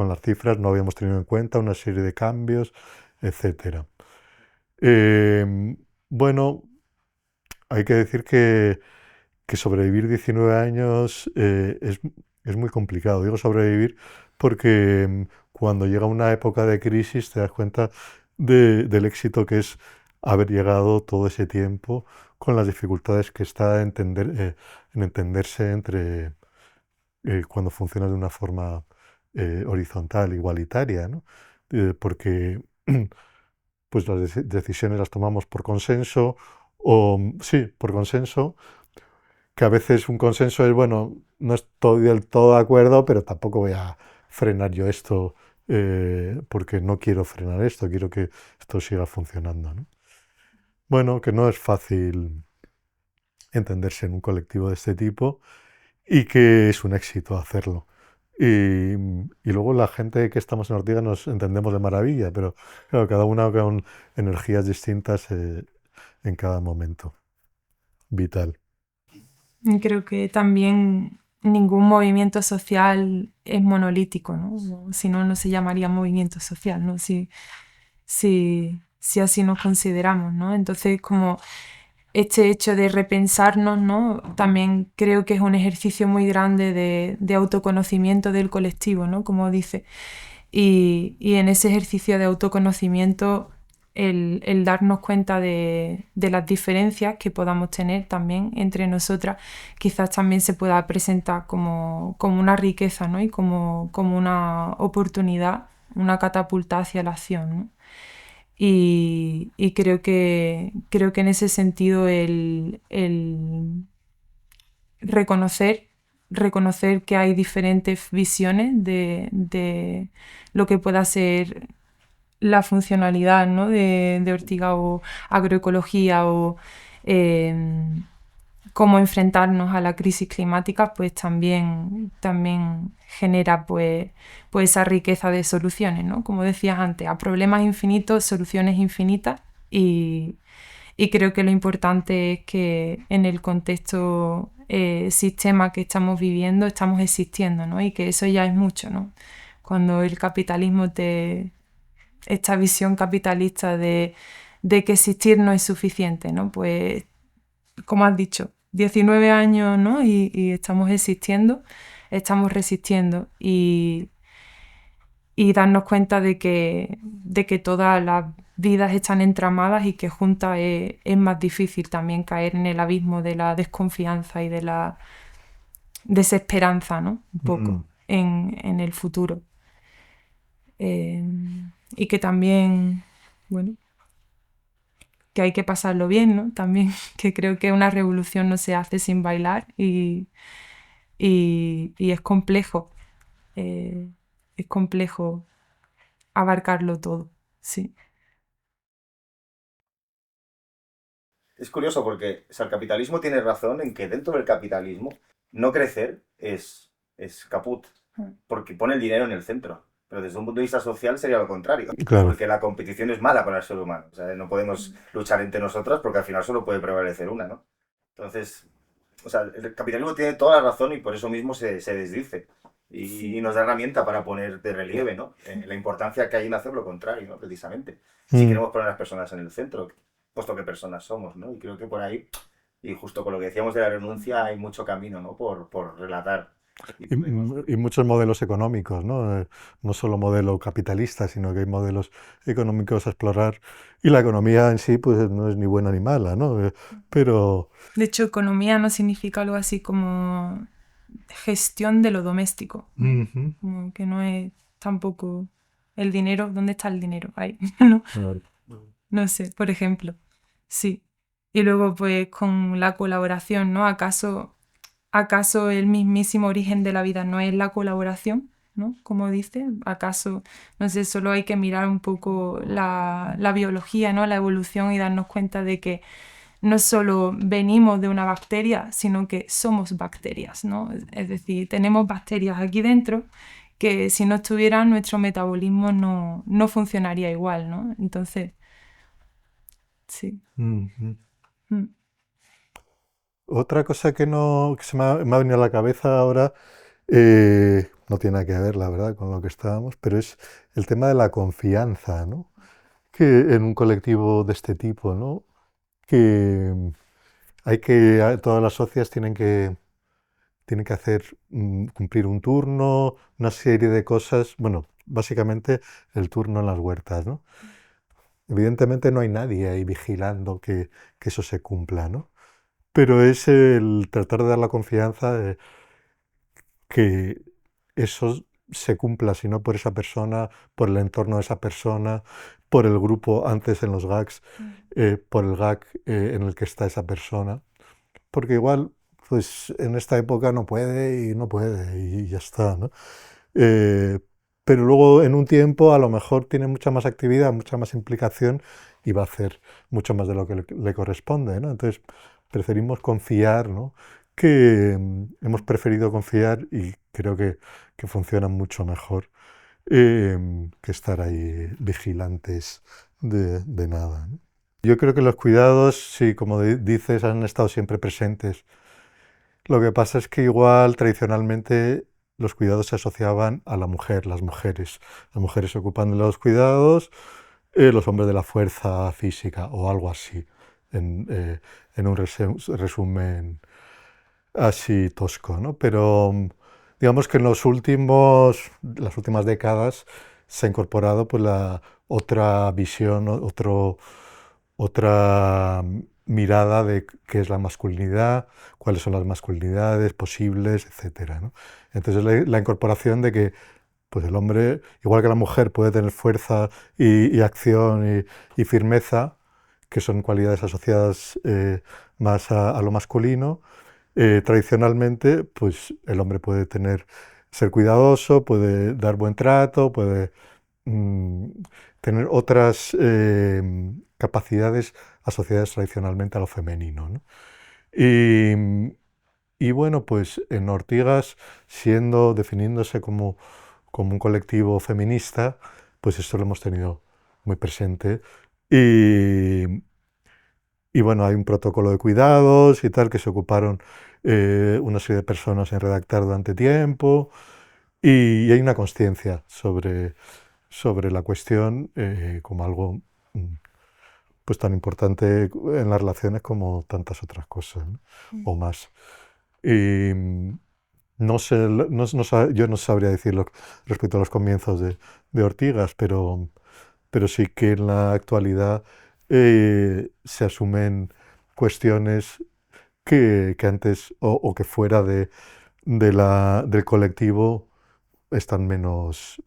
las cifras, no habíamos tenido en cuenta una serie de cambios, etcétera. Bueno, hay que decir que sobrevivir 19 años es muy complicado. Digo sobrevivir porque cuando llega una época de crisis te das cuenta del éxito que es haber llegado todo ese tiempo con las dificultades que está en entenderse entre cuando funciona de una forma horizontal, igualitaria, ¿no? Porque pues las decisiones las tomamos por consenso, o sí, por consenso, que a veces un consenso es, bueno, no estoy del todo de acuerdo, pero tampoco voy a frenar yo esto porque no quiero frenar esto, quiero que esto siga funcionando, ¿no? Bueno, que no es fácil entenderse en un colectivo de este tipo y que es un éxito hacerlo. Y luego la gente que estamos en Ortiga nos entendemos de maravilla, pero claro, cada una con energías distintas en cada momento vital. Y creo que también ningún movimiento social es monolítico, ¿no? O si no, no se llamaría movimiento social, ¿no? Si así nos consideramos, ¿no? Entonces, como este hecho de repensarnos, ¿no? También creo que es un ejercicio muy grande de autoconocimiento del colectivo, ¿no? Como dice. Y en ese ejercicio de autoconocimiento, el darnos cuenta de las diferencias que podamos tener también entre nosotras, quizás también se pueda presentar como una riqueza, ¿no? Y como una oportunidad, una catapulta hacia la acción, ¿no? Y creo que en ese sentido el reconocer, reconocer que hay diferentes visiones de lo que pueda ser la funcionalidad, ¿no? de Ortiga o agroecología o cómo enfrentarnos a la crisis climática, pues también genera pues esa riqueza de soluciones, ¿no? Como decías antes, a problemas infinitos, soluciones infinitas y creo que lo importante es que en el contexto sistema que estamos viviendo estamos existiendo, ¿no? Y que eso ya es mucho, ¿no? Cuando el capitalismo esta visión capitalista de que existir no es suficiente, ¿no? Pues, como has dicho, 19 años, ¿no? Y estamos existiendo, estamos resistiendo y darnos cuenta de que todas las vidas están entramadas y que juntas es más difícil también caer en el abismo de la desconfianza y de la desesperanza, ¿no? Un poco en el futuro. Y que también, bueno, que hay que pasarlo bien, ¿no? También que creo que una revolución no se hace sin bailar y es complejo. Es complejo abarcarlo todo, sí. Es curioso porque o sea, el capitalismo tiene razón en que dentro del capitalismo no crecer es caput, porque pone el dinero en el centro. Pero desde un punto de vista social sería lo contrario, Claro. porque la competición es mala para el ser humano. O sea, no podemos luchar entre nosotras porque al final solo puede prevalecer una, ¿no? Entonces, o sea, el capitalismo tiene toda la razón y por eso mismo se desdice. Y nos da herramienta para poner de relieve, ¿no? La importancia que hay en hacer lo contrario, ¿no? Precisamente. Si queremos poner a las personas en el centro, puesto que personas somos, ¿no? Y creo que por ahí, y justo con lo que decíamos de la renuncia, hay mucho camino, ¿no? Por relatar. Y podemos... Y muchos modelos económicos, ¿no? No solo modelo capitalista, sino que hay modelos económicos a explorar. Y la economía en sí, pues no es ni buena ni mala, ¿no? Pero De hecho, economía no significa algo así como gestión de lo doméstico, como que no es tampoco el dinero, ¿dónde está el dinero? Ahí, ¿no? No sé, por ejemplo, sí. Y luego pues con la colaboración, ¿no? ¿Acaso el mismísimo origen de la vida no es la colaboración? ¿No? Como dice, ¿acaso, no sé, solo hay que mirar un poco la biología, ¿no? La evolución y darnos cuenta de que no solo venimos de una bacteria, sino que somos bacterias, ¿no? Es decir, tenemos bacterias aquí dentro que si no estuvieran nuestro metabolismo no funcionaría igual, ¿no? Entonces, sí. Mm. Otra cosa que se me ha venido a la cabeza ahora, no tiene nada que ver, la verdad, con lo que estábamos, pero es el tema de la confianza, ¿no? Que en un colectivo de este tipo, ¿no? Que todas las socias tienen que hacer, cumplir un turno, una serie de cosas, bueno, básicamente el turno en las huertas, ¿no? Evidentemente no hay nadie ahí vigilando que eso se cumpla, ¿no? Pero es el tratar de dar la confianza de que eso se cumpla, si no por esa persona, por el entorno de esa persona, por el grupo antes en los gags, por el gag en el que está esa persona. Porque igual, pues en esta época no puede y no puede y ya está, ¿no? Eh, pero luego en un tiempo a lo mejor tiene mucha más actividad, mucha más implicación y va a hacer mucho más de lo que le corresponde, ¿no? Entonces preferimos confiar, ¿no? Que hemos preferido confiar y creo que funciona mucho mejor que estar ahí vigilantes de nada, ¿no? Yo creo que los cuidados, sí, como dices, han estado siempre presentes. Lo que pasa es que igual tradicionalmente los cuidados se asociaban a la mujer, las mujeres. Las mujeres se ocupan de los cuidados, los hombres de la fuerza física o algo así, en un resumen así tosco, ¿no? Pero digamos que en las últimas décadas se ha incorporado pues la otra visión, otra mirada de qué es la masculinidad, cuáles son las masculinidades posibles, etcétera, ¿no? Entonces la incorporación de que pues el hombre, igual que la mujer, puede tener fuerza y acción y firmeza, que son cualidades asociadas más a lo masculino. Tradicionalmente, pues el hombre puede ser cuidadoso, puede dar buen trato, puede mm, tener otras capacidades asociadas tradicionalmente a lo femenino, ¿no? Y bueno, pues en Ortigas, definiéndose como un colectivo feminista, pues esto lo hemos tenido muy presente. Y, y bueno, hay un protocolo de cuidados y tal que se ocuparon una serie de personas en redactar durante tiempo. Y hay una consciencia sobre la cuestión como algo pues tan importante en las relaciones como tantas otras cosas, ¿no? O más. Y, No sé, yo no sabría decirlo respecto a los comienzos de Ortigas, pero sí que en la actualidad se asumen cuestiones que antes o que fuera del colectivo están menos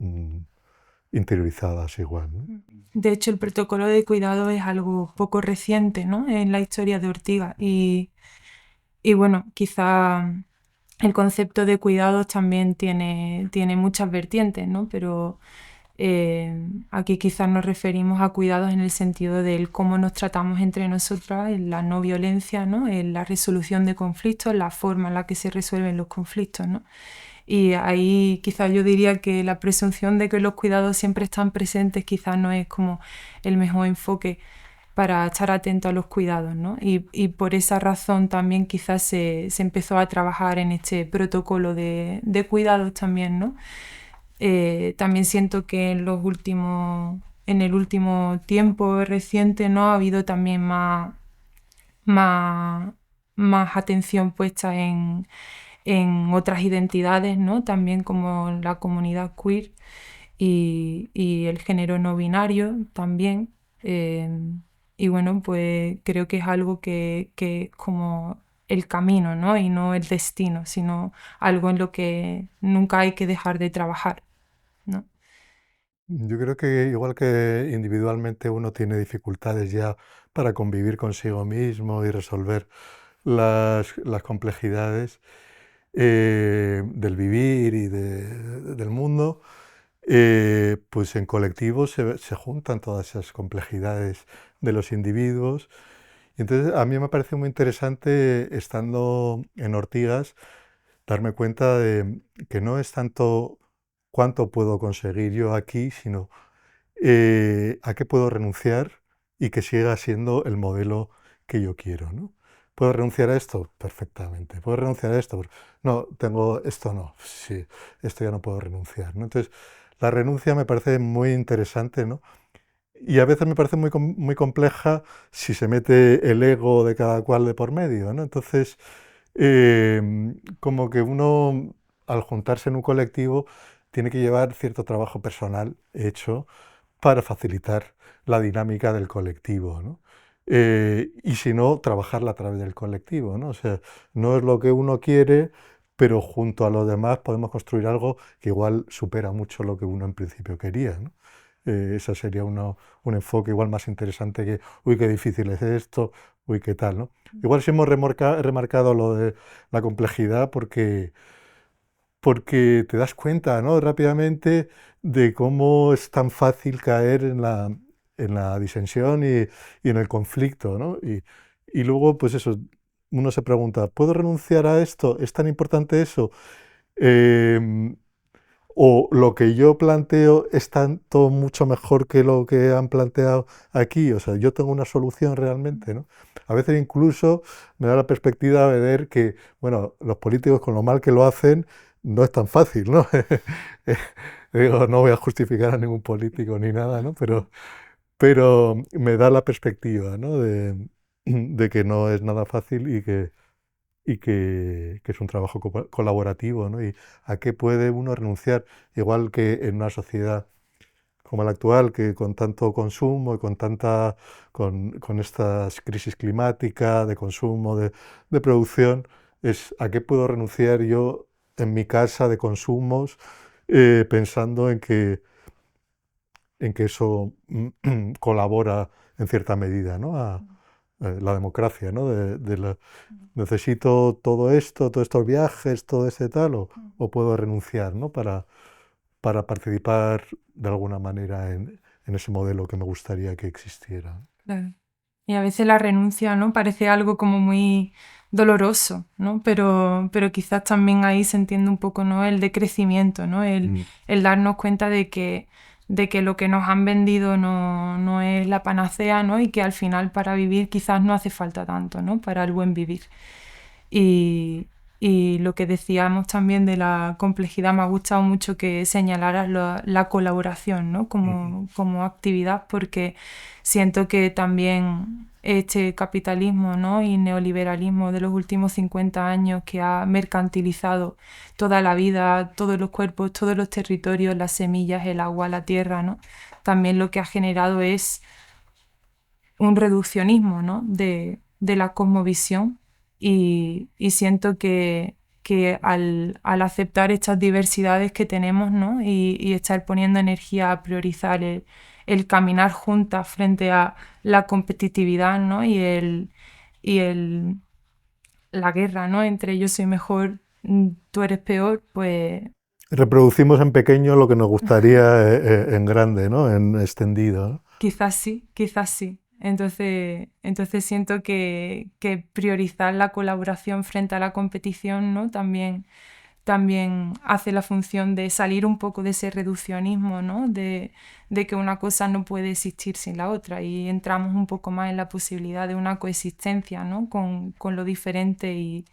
interiorizadas igual, ¿no? De hecho, el protocolo de cuidado es algo poco reciente, ¿no? En la historia de Ortigas. Y bueno, quizá el concepto de cuidados también tiene muchas vertientes, ¿no? Pero aquí quizás nos referimos a cuidados en el sentido del cómo nos tratamos entre nosotras, en la no violencia, ¿no? En la resolución de conflictos, la forma en la que se resuelven los conflictos, ¿no? Y ahí quizás yo diría que la presunción de que los cuidados siempre están presentes quizás no es como el mejor enfoque para estar atento a los cuidados, ¿no? Y por esa razón también quizás se empezó a trabajar en este protocolo de cuidados también, ¿no? También siento que en el último tiempo reciente, ¿no? Ha habido también más, más atención puesta en otras identidades, ¿no? También como la comunidad queer y el género no binario también. Eh, y bueno, pues creo que es algo que es como el camino, ¿no? Y no el destino, sino algo en lo que nunca hay que dejar de trabajar, ¿no? Yo creo que igual que individualmente uno tiene dificultades ya para convivir consigo mismo y resolver las complejidades del vivir y del mundo, pues en colectivo se juntan todas esas complejidades de los individuos. Y entonces a mí me parece muy interesante, estando en Ortigas, darme cuenta de que no es tanto cuánto puedo conseguir yo aquí, sino a qué puedo renunciar y que siga siendo el modelo que yo quiero, ¿no? ¿Puedo renunciar a esto? Perfectamente. ¿Puedo renunciar a esto? No, tengo esto no. Sí, esto ya no puedo renunciar, ¿no? Entonces, la renuncia me parece muy interesante, ¿no? Y a veces me parece muy compleja si se mete el ego de cada cual de por medio, ¿no? Entonces, como que uno, al juntarse en un colectivo, tiene que llevar cierto trabajo personal hecho para facilitar la dinámica del colectivo, ¿no? Y si no, trabajarla a través del colectivo, ¿no? O sea, no es lo que uno quiere, pero junto a los demás podemos construir algo que igual supera mucho lo que uno en principio quería, ¿no? Ese sería un enfoque igual más interesante que, uy, qué difícil es esto, uy, qué tal, ¿no? Igual sí hemos remarcado lo de la complejidad porque te das cuenta, ¿no? Rápidamente de cómo es tan fácil caer en la disensión y en el conflicto, ¿no? Y luego, pues eso, uno se pregunta, ¿puedo renunciar a esto? ¿Es tan importante eso? Em, o lo que yo planteo es tanto mucho mejor que lo que han planteado aquí. O sea, yo tengo una solución realmente, ¿no? A veces incluso me da la perspectiva de ver que, bueno, los políticos con lo mal que lo hacen no es tan fácil, ¿no? Digo, no voy a justificar a ningún político ni nada, ¿no? Pero me da la perspectiva, ¿no? De que no es nada fácil y que es un trabajo colaborativo, ¿no? Y a qué puede uno renunciar, igual que en una sociedad como la actual, que con tanto consumo y con estas crisis climáticas de consumo, de producción, es a qué puedo renunciar yo en mi casa de consumos, pensando en que eso colabora en cierta medida, ¿no? A la democracia, ¿no? Necesito todo esto, todos estos viajes, todo ese tal, o puedo renunciar, ¿no? Para participar de alguna manera en ese modelo que me gustaría que existiera. Claro. Y a veces la renuncia, ¿no? Parece algo como muy doloroso, ¿no? Pero quizás también ahí se entiende un poco, ¿no? El decrecimiento, ¿no? El darnos cuenta de que lo que nos han vendido no es la panacea, ¿no? Y que al final para vivir quizás no hace falta tanto, ¿no? Para el buen vivir. Y, y lo que decíamos también de la complejidad, me ha gustado mucho que señalaras la colaboración, ¿no? Como actividad, porque siento que también este capitalismo, ¿no? Y neoliberalismo de los últimos 50 años que ha mercantilizado toda la vida, todos los cuerpos, todos los territorios, las semillas, el agua, la tierra, ¿no? También lo que ha generado es un reduccionismo, ¿no? de la cosmovisión y siento que al aceptar estas diversidades que tenemos, ¿no? y estar poniendo energía a priorizar el caminar juntas frente a la competitividad, ¿no? y la guerra, ¿no? Entre yo soy mejor, tú eres peor, pues Reproducimos en pequeño lo que nos gustaría en grande, ¿no? En extendido, ¿no? quizás sí, quizás sí. Entonces siento que priorizar la colaboración frente a la competición, ¿no? También hace la función de salir un poco de ese reduccionismo, ¿no? De que una cosa no puede existir sin la otra y entramos un poco más en la posibilidad de una coexistencia, ¿no? con lo diferente y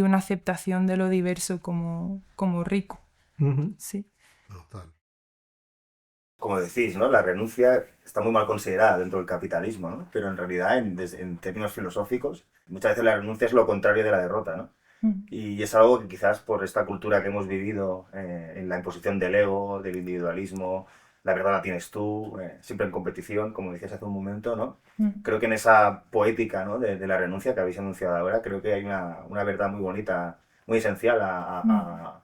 una aceptación de lo diverso como rico. Sí. Total. Como decís, ¿no? La renuncia está muy mal considerada dentro del capitalismo, ¿no? Pero en realidad, en términos filosóficos, muchas veces la renuncia es lo contrario de la derrota, ¿no? Mm. Y es algo que quizás por esta cultura que hemos vivido en la imposición del ego, del individualismo, la verdad la tienes tú, siempre en competición, como decías hace un momento, ¿no? Mm. Creo que en esa poética, ¿no? de la renuncia que habéis anunciado ahora, creo que hay una verdad muy bonita, muy esencial a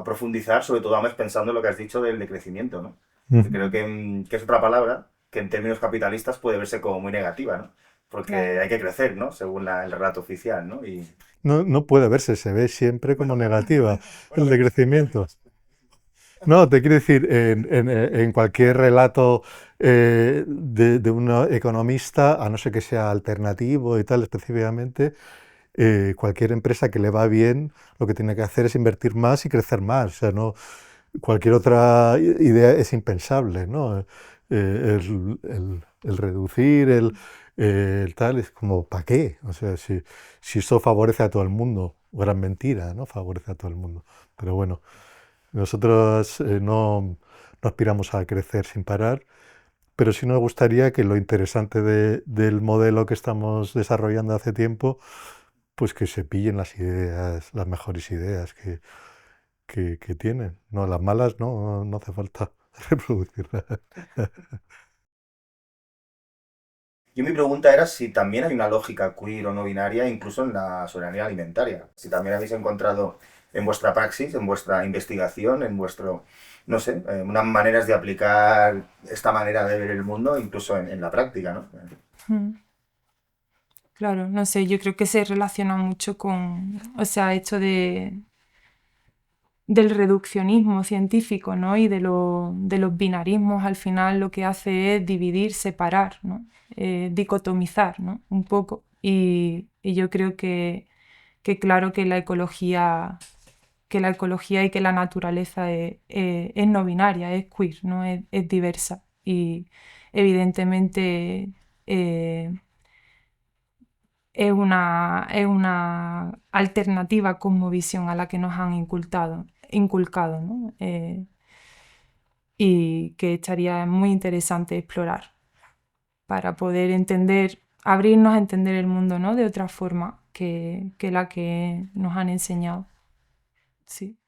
profundizar, sobre todo además pensando en lo que has dicho del decrecimiento, ¿no? Que creo que es otra palabra que en términos capitalistas puede verse como muy negativa, ¿no? Porque Claro. hay que crecer, ¿no? Según el relato oficial, ¿no? Y No, no puede verse, se ve siempre como negativa el decrecimiento. No, te quiero decir, en cualquier relato de un economista, a no ser que sea alternativo y tal específicamente, cualquier empresa que le va bien, lo que tiene que hacer es invertir más y crecer más. O sea, no, cualquier otra idea es impensable, ¿no? El reducir, el tal, es como, ¿para qué? O sea, si eso favorece a todo el mundo, gran mentira, ¿no? Favorece a todo el mundo. Pero bueno, nosotros no aspiramos a crecer sin parar, pero sí nos gustaría que lo interesante del modelo que estamos desarrollando hace tiempo, pues que se pillen las ideas, las mejores ideas que tienen. No, las malas no hace falta reproducirlas. yo mi pregunta era si también hay una lógica queer o no binaria incluso en la soberanía alimentaria. Si también habéis encontrado en vuestra praxis, en vuestra investigación, en vuestro, no sé, unas maneras de aplicar esta manera de ver el mundo incluso en la práctica, ¿no? Mm. Claro, no sé, yo creo que se relaciona mucho con, o sea, esto del reduccionismo científico, ¿no? Y de los binarismos al final lo que hace es dividir, separar, ¿no? Dicotomizar, ¿no? Un poco. Y yo creo que claro que la ecología y que la naturaleza es no binaria, es queer, ¿no? Es diversa. Y evidentemente es una alternativa cosmovisión a la que nos han inculcado, ¿no? Y que estaría muy interesante explorar para poder entender, abrirnos a entender el mundo, ¿no? De otra forma que la que nos han enseñado. Sí.